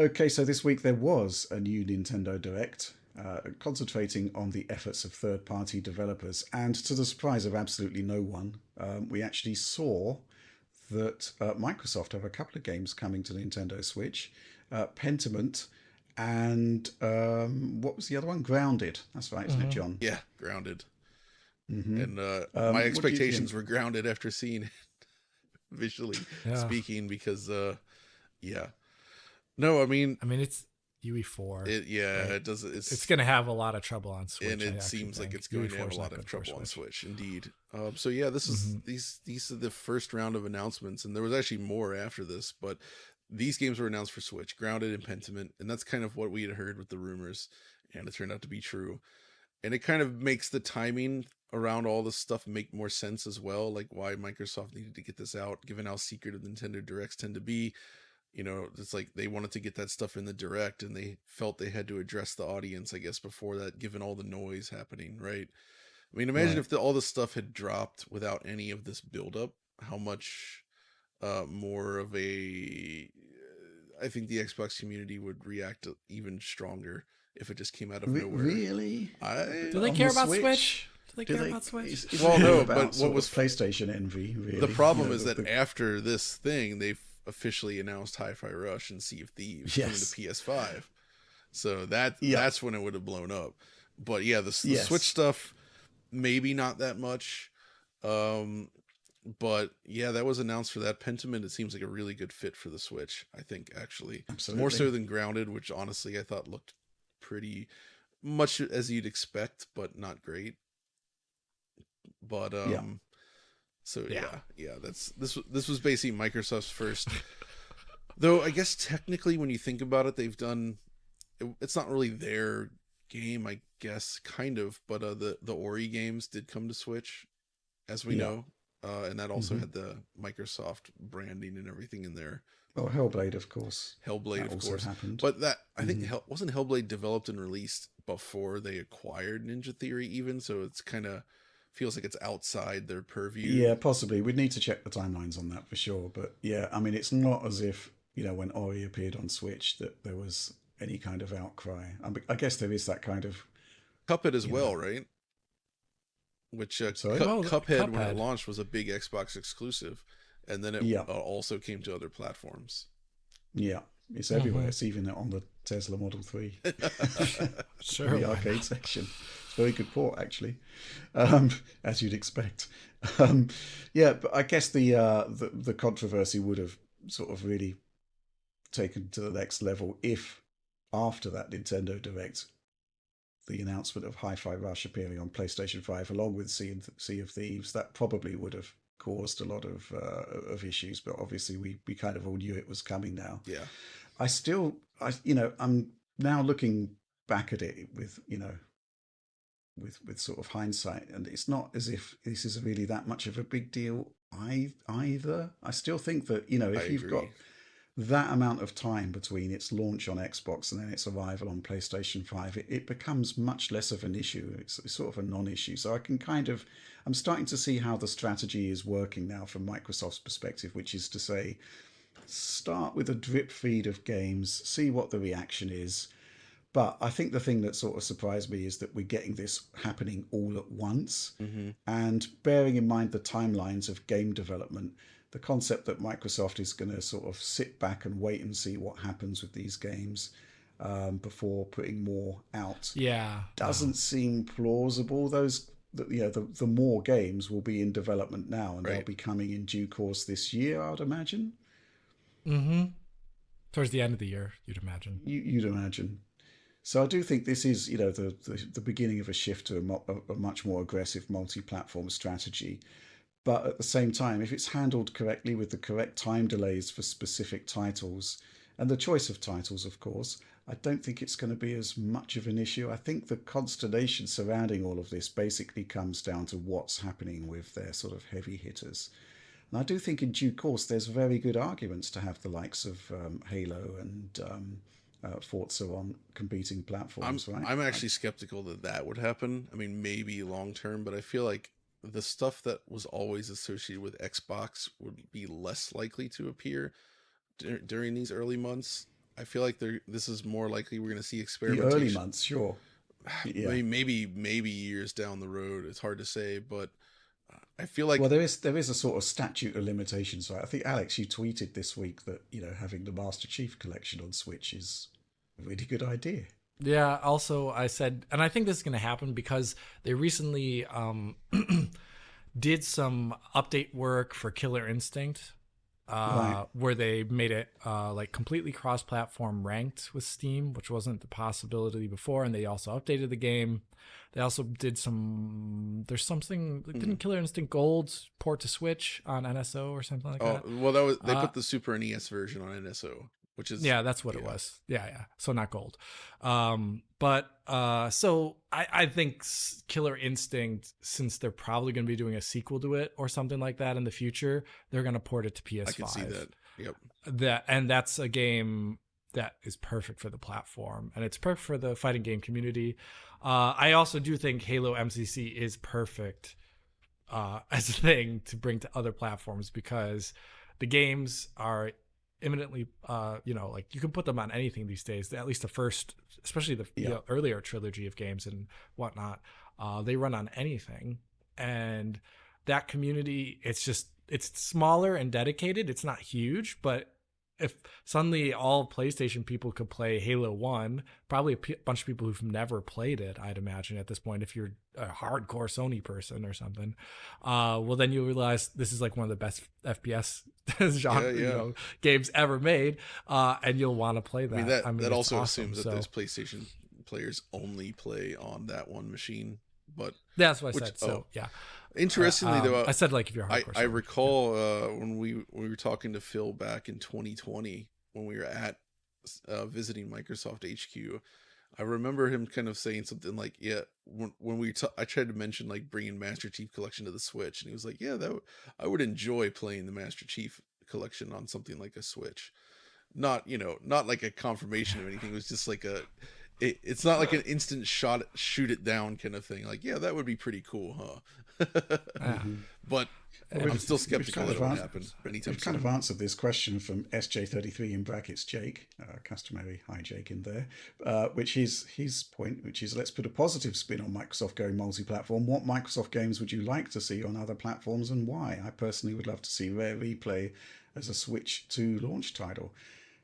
Okay, so this week there was a new Nintendo Direct, concentrating on the efforts of third party developers. And to the surprise of absolutely no one, we actually saw that Microsoft have a couple of games coming to Nintendo Switch, Pentiment and what was the other one? Grounded. That's right, isn't it, Hmm. John? Yeah, grounded. Hmm. And my What do you expectations think? were grounded after seeing it visually Yeah. speaking because yeah. No, I mean I mean, it's UE4, yeah, right? it does It's it's going to have a lot of trouble on and Switch, I it actually seems like think. it's going to UE4 have a is not lot of good for trouble on Switch. Switch, indeed. So yeah, this is Hmm. these are the first round of announcements, and there was actually more after this, but these games were announced for Switch, Grounded and Pentiment, and that's kind of what we had heard with the rumors, and it turned out to be true. And it kind of makes the timing around all this stuff make more sense as well, like why Microsoft needed to get this out, given how secretive Nintendo Directs tend to be. It's like they wanted to get that stuff in the direct and they felt they had to address the audience, I guess, before that, given all the noise happening, right? I mean, imagine Right. if all this stuff had dropped without any of this buildup, how much more of a. I think the Xbox community would react even stronger if it just came out of nowhere. Really? Do I. they On the care about Switch? Switch? Do they Do care they? about Switch? Is it Well, more no, about but what sort of was PlayStation envy, the really? problem is that after this thing, they've officially announced Hi-Fi Rush and Sea of Thieves coming to Yes. PS5. So Yeah. that's when it would have blown up. But yeah, the Switch Yes. stuff maybe not that much. Um, but yeah, that was announced for that Pentiment. It seems like a really good fit for the Switch. I think actually more Absolutely. so than Grounded, which honestly I thought looked pretty much as you'd expect, but not great. But Yeah. so Yeah. yeah, this was basically Microsoft's first. Though I guess technically, when you think about it, it's not really their game, I guess, kind of. But the Ori games did come to Switch, as we Yeah. know, and that also Hmm. had the Microsoft branding and everything in there. Well, Hellblade, of course. Hellblade, That of also course, happened. but that I think Hmm. wasn't Hellblade developed and released before they acquired Ninja Theory, even so it's kind of feels like it's outside their purview. Yeah, possibly. We'd need to check the timelines on that for sure. But yeah, I mean, it's not as if, when Ori appeared on Switch that there was any kind of outcry. I guess there is that kind of, Cuphead as you know, well, right? Which sorry? Well, Cuphead when it Cuphead. launched was a big Xbox exclusive, and then it Yeah. also came to other platforms. Yeah. It's everywhere. Hmm. It's even on the Tesla Model 3 in Sure, the why arcade not? section. It's a very good port, actually, um, as you'd expect. Um, yeah, but I guess the controversy would have sort of really taken to the next level if after that Nintendo Direct, the announcement of Hi-Fi Rush appearing on PlayStation 5 along with Sea of Thieves, that probably would have caused a lot of issues. But obviously, we kind of all knew it was coming now. Yeah, I still, I'm now looking back at it with sort of hindsight, and it's not as if this is really that much of a big deal either. I still think that I if you've got agree. that amount of time between its launch on Xbox and then its arrival on PlayStation 5, it becomes much lless of an issue. It's sort of a non issue. So I'm starting to see how the strategy is working now from Microsoft's perspective, which is to say, start with a drip feed of games, see what the reaction is. But I think the thing that sort of surprised me is that we're getting this happening all at once. Hmm. And bearing in mind the timelines of game development, the concept that Microsoft is going to sort of sit back and wait and see what happens with these games before putting more out Yeah, no. doesn't seem plausible. The more games will be in development now, and they'll Right. be coming in due course this year, I'd imagine. Hmm. Towards the end of the year, you'd imagine. You'd imagine. So I do think this is, the beginning of a shift to a much more aggressive multi-platform strategy. But at the same time, if it's handled correctly with the correct time delays for specific titles and the choice of titles, of course, I don't think it's going to be as much of an issue. I think the consternation surrounding all of this basically comes down to what's happening with their sort of heavy hitters. And I do think in due course there's very good arguments to have the likes of Halo and Forza on competing platforms, right? I'm actually skeptical that that would happen. I mean, maybe long term, but I feel like the stuff that was always associated with Xbox would be less likely to appear during these early months. I feel like this is more likely we're going to see The experimentation. early months, sure. Yeah. Maybe years down the road. It's hard to say, but I feel like Well, there is a sort of statute of limitations, right? I think Alex, you tweeted this week that having the Master Chief Collection on Switch is a really good idea. Yeah. Also, I said, and I think this is going to happen because they recently did some update work for Killer Instinct, Right. where they made it like completely cross-platform ranked with Steam, which wasn't the possibility before, and they also updated the game. They also did there's something, didn't Killer Instinct Gold port to Switch on NSO or something like that? well, that was they put the Super NES version on NSO, which is Yeah, that's what it was. Yeah. So not Gold. So I think Killer Instinct, since they're probably going to be doing a sequel to it or something like that in the future, they're going to port it to PS5. I can see that. Yep. That's a game that is perfect for the platform, and it's perfect for the fighting game community. I also do think Halo MCC is perfect as a thing to bring to other platforms because the games are imminently like you can put them on anything these days, at least the first, especially the earlier trilogy of games and whatnot. They run on anything, and that community, it's smaller and dedicated. It's not huge, but if suddenly all PlayStation people could play Halo 1, probably a bunch of people who've never played it, I'd imagine at this point, if you're a hardcore Sony person or something, well, then you realize this is like one of the best FPS genre games ever made, and you'll want to play that. I mean, that also awesome, assumes that those PlayStation players only play on that one machine. But that's what I said. So yeah. Interestingly, though, I said like if you're hardcore. I recall when we were talking to Phil back in 2020 when we were at visiting Microsoft HQ. I remember him kind of saying something like, "Yeah, when I tried to mention like bringing Master Chief Collection to the Switch, and he was like, "Yeah, I would enjoy playing the Master Chief Collection on something like a Switch." Not like a confirmation of anything. It was just like it's not like an instant shoot it down kind of thing. Like, yeah, that would be pretty cool, huh? But I'm still skeptical that it will happen anytime soon. We've kind of answered this question from SJ33 in brackets Jake, customary hi Jake in there, which is his point, which is let's put a positive spin on Microsoft going multi-platform. What Microsoft games would you like to see on other platforms and why? I personally would love to see Rare Replay as a Switch 2 launch title.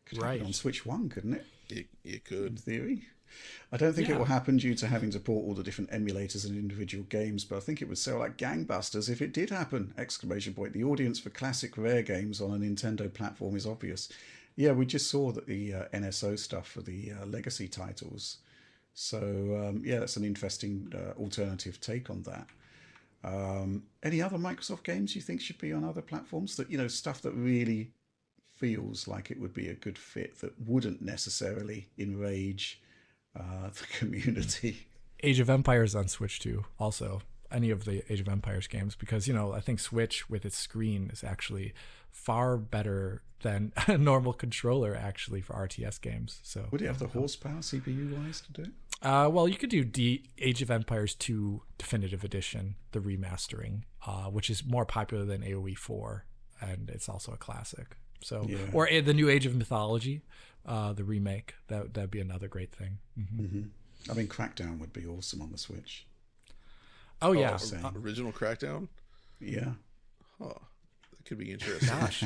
Could happen on Switch 1, couldn't it? It could. In theory. I don't think it will happen due to having to port all the different emulators and individual games, but I think it would sell like gangbusters if it did happen! ! The audience for classic Rare games on a Nintendo platform is obvious. Yeah, we just saw that the NSO stuff for the legacy titles. So, that's an interesting alternative take on that. Any other Microsoft games you think should be on other platforms? That, stuff that really feels like it would be a good fit that wouldn't necessarily enrage the community. Age of Empires on Switch too. Also, any of the Age of Empires games, because I think Switch with its screen is actually far better than a normal controller actually for RTS games. So would it have the horsepower CPU wise to do it? Well, you could do Age of Empires 2 Definitive Edition, the remastering, which is more popular than AoE 4, and it's also a classic. So, or the new Age of Mythology, the remake, that'd be another great thing. I mean, Crackdown would be awesome on the Switch. Oh yeah, original Crackdown. Yeah. Huh. That could be interesting. Gosh.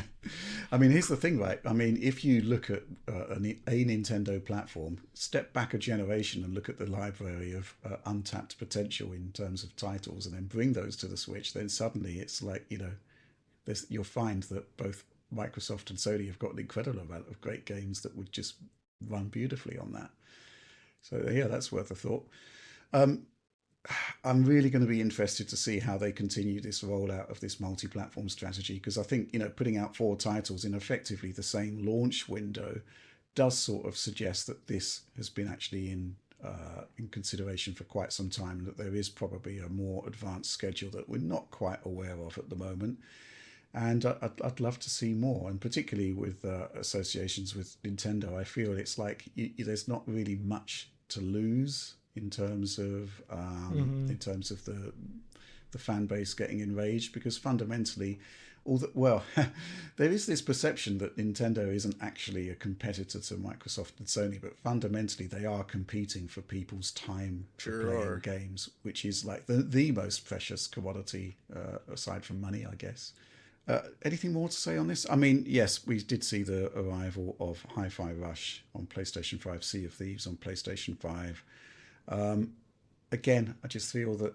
I mean, here's the thing, right? I mean, if you look at a Nintendo platform, step back a generation and look at the library of untapped potential in terms of titles, and then bring those to the Switch, then suddenly it's like you'll find that both Microsoft and Sony have got an incredible amount of great games that would just run beautifully on that. So yeah, that's worth a thought. I'm really going to be interested to see how they continue this rollout of this multi-platform strategy, because I think putting out 4 titles in effectively the same launch window does sort of suggest that this has been actually in consideration for quite some time, and that there is probably a more advanced schedule that we're not quite aware of at the moment. And I'd love to see more, and particularly with associations with Nintendo, I feel it's like there's not really much to lose in terms of the fan base getting enraged, because fundamentally, well, there is this perception that Nintendo isn't actually a competitor to Microsoft and Sony, but fundamentally they are competing for people's time for Sure playing are. games, which is like the most precious commodity aside from money, I guess. Anything more to say on this? I mean, yes, we did see the arrival of Hi-Fi Rush on PlayStation 5, Sea of Thieves on PlayStation 5. Again, I just feel that,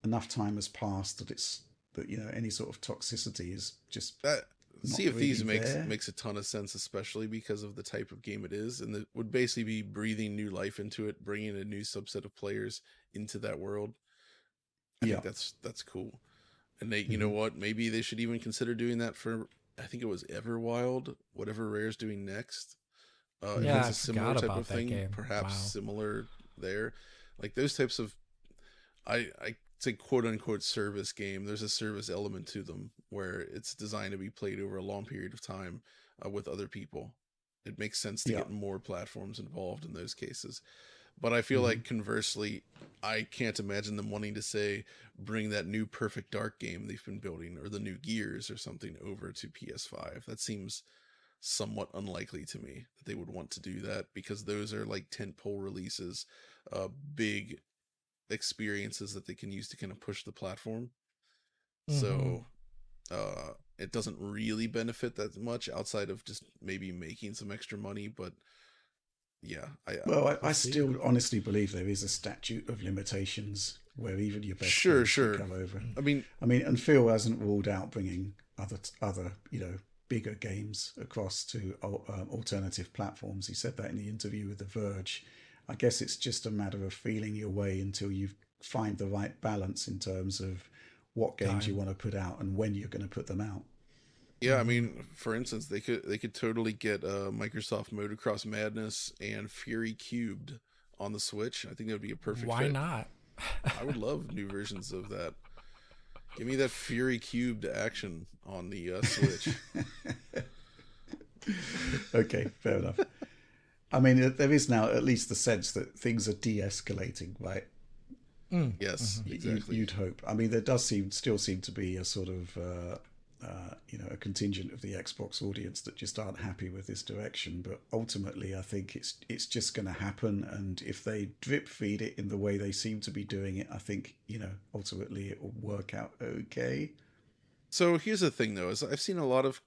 enough time has passed that any sort of toxicity is just That not Sea of really Thieves there. makes a ton of sense, especially because of the type of game it is, and it would basically be breathing new life into it, bringing a new subset of players into that world. I think Yeah. that's cool. And they, you know Hmm. what? Maybe they should even consider doing that for. I think it was Everwild, whatever Rare's doing next. If Yeah, it's I a similar forgot type about of that thing, game. perhaps Wow. similar there, like those types of I say quote unquote service game. There's a service element to them where it's designed to be played over a long period of time with other people. It makes sense to Yeah. get more platforms involved in those cases. But I feel Hmm. like conversely, I can't imagine them wanting to say bring that new Perfect Dark game they've been building or the new Gears or something over to PS5. That seems somewhat unlikely to me that they would want to do that because those are like tentpole releases, big experiences that they can use to kind of push the platform. Mm-hmm. So it doesn't really benefit that much outside of just maybe making some extra money. But yeah, Well, We'll I see. still honestly believe there is a statute of limitations where even your best sure, games can sure. come over. I mean, I mean, and Phil hasn't ruled out bringing other bigger games across to alternative platforms. He said that in the interview with The Verge. I guess it's just a matter of feeling your way until you find the right balance in terms of what games you Time. want to put out and when you're going to put them out. yeah, I Mm-hmm. mean, for instance, they could totally get Microsoft Motocross Madness and Fury Cubed on the Switch. I think that would be a perfect Why fit. not? I would love new versions of that. Give me that Fury Cubed action on the Switch. Okay, fair enough. I mean, there is now at least the sense that things are de-escalating, right? Yes, Mm-hmm. exactly. You'd hope. I mean, there does still seem to be a sort of a contingent of the Xbox audience that just aren't happy with this direction. But ultimately, I think it's just going to happen. And if they drip feed it in the way they seem to be doing it, I think ultimately it will work out okay. So here's the thing, though, is I've seen a lot of,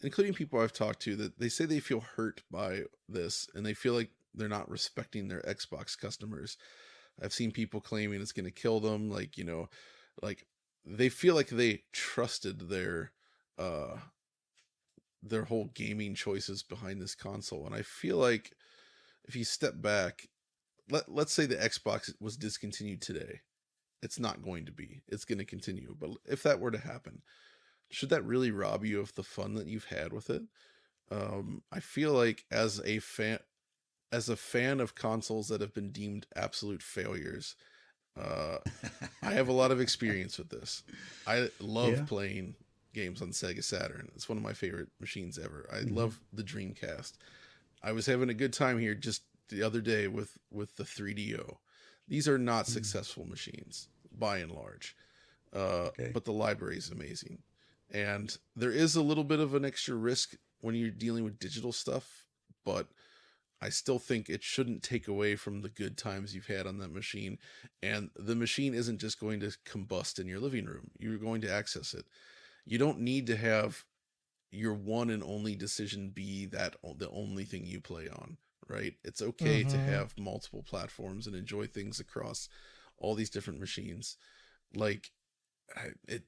including people I've talked to, that they say they feel hurt by this and they feel like they're not respecting their Xbox customers. I've seen people claiming it's going to kill them, like they feel like they trusted uh their whole gaming choices behind this console, and I feel like if you step back, let's say the Xbox was discontinued today. It's not going to be. It's going to continue. But if that were to happen, should that really rob you of the fun that you've had with it? I feel like as a fan of consoles that have been deemed absolute failures, uh, I have a lot of experience with this. I love Yeah. playing games on Sega Saturn. It's one of my favorite machines ever. I Hmm. love the Dreamcast. I was having a good time here just the other day with the 3DO. These are not Mm. successful machines by and large, Okay. but the library is amazing, and there is a little bit of an extra risk when you're dealing with digital stuff, but I still think it shouldn't take away from the good times you've had on that machine. And the machine isn't just going to combust in your living room. You're going to access it. You don't need to have your one and only decision be that the only thing you play on, right? It's okay to Mm-hmm. have multiple platforms and enjoy things across all these different machines. Like it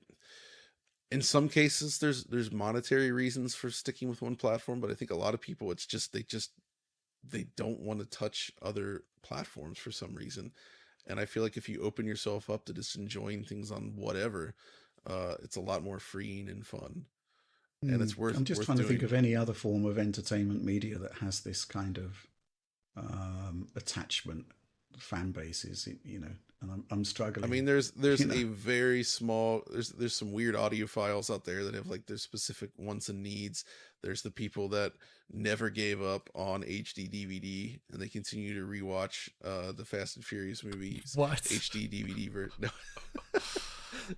in some cases there's monetary reasons for sticking with one platform, but I think a lot of people it's just they don't want to touch other platforms for some reason. And I feel like if you open yourself up to just enjoying things on whatever, it's a lot more freeing and fun, and Mm. it's worth I'm just worth trying to think doing. of any other form of entertainment media that has this kind of attachment fan bases, and I'm I struggling, mean, there's you know. a very small there's some weird audiophiles out there that have like their specific wants and needs. There's the people that never gave up on HD DVD and they continue to rewatch the Fast and Furious movies What? HD DVD version. No.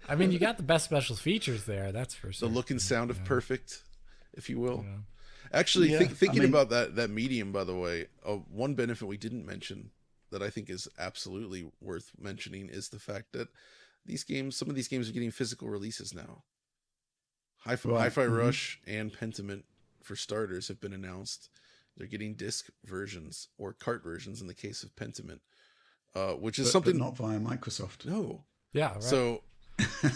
I mean, you got the best special features there. That's for The sure. look and sound of perfect, if you will. Yeah. Actually, Yeah, thinking I mean- about that medium, by the way, one benefit we didn't mention that I think is absolutely worth mentioning is the fact that some of these games are getting physical releases now. Hi-Fi Right, mhm. Rush and Pentiment, for starters, have been announced. They're getting disc versions or cart versions in the case of Pentiment, which is but something. not via Microsoft. No, Yeah. Right. so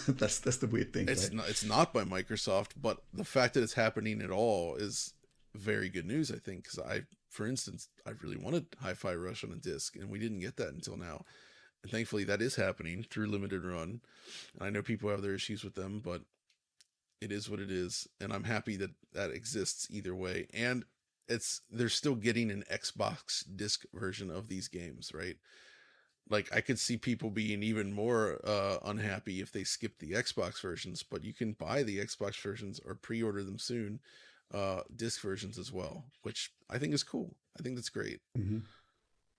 That's the weird thing. it's right? it's not by Microsoft, but the fact that it's happening at all is very good news, I think, because for instance, I really wanted Hi-Fi Rush on a disc, and we didn't get that until now. And thankfully, that is happening through limited run. And I know people have their issues with them, but it is what it is, and I'm happy that that exists either way. And they're still getting an Xbox disc version of these games, right? Like, I could see people being even more unhappy if they skip the Xbox versions, but you can buy the Xbox versions or pre-order them soon, disc versions as well, which I think is cool. I think that's great. Mhm.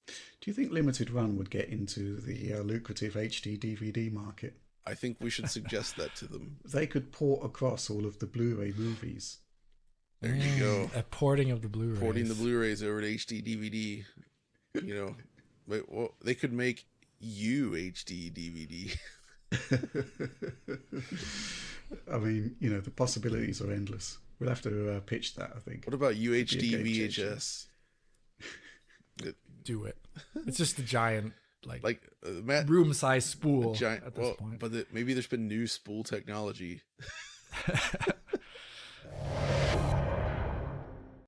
Do you think limited run would get into the lucrative HD DVD market? I think we should suggest that to them. They could port across all of the Blu-ray movies. There you go. A porting of the Blu-rays. Porting the Blu-rays over to HD DVD. You know, well, they could make HD DVD. I mean, the possibilities are endless. We'll have to pitch that, I think. What about UHD Be a game changer. VHS? Do it. It's just a giant Like Matt, room-sized spool giant. at this point. But maybe there's been new spool technology.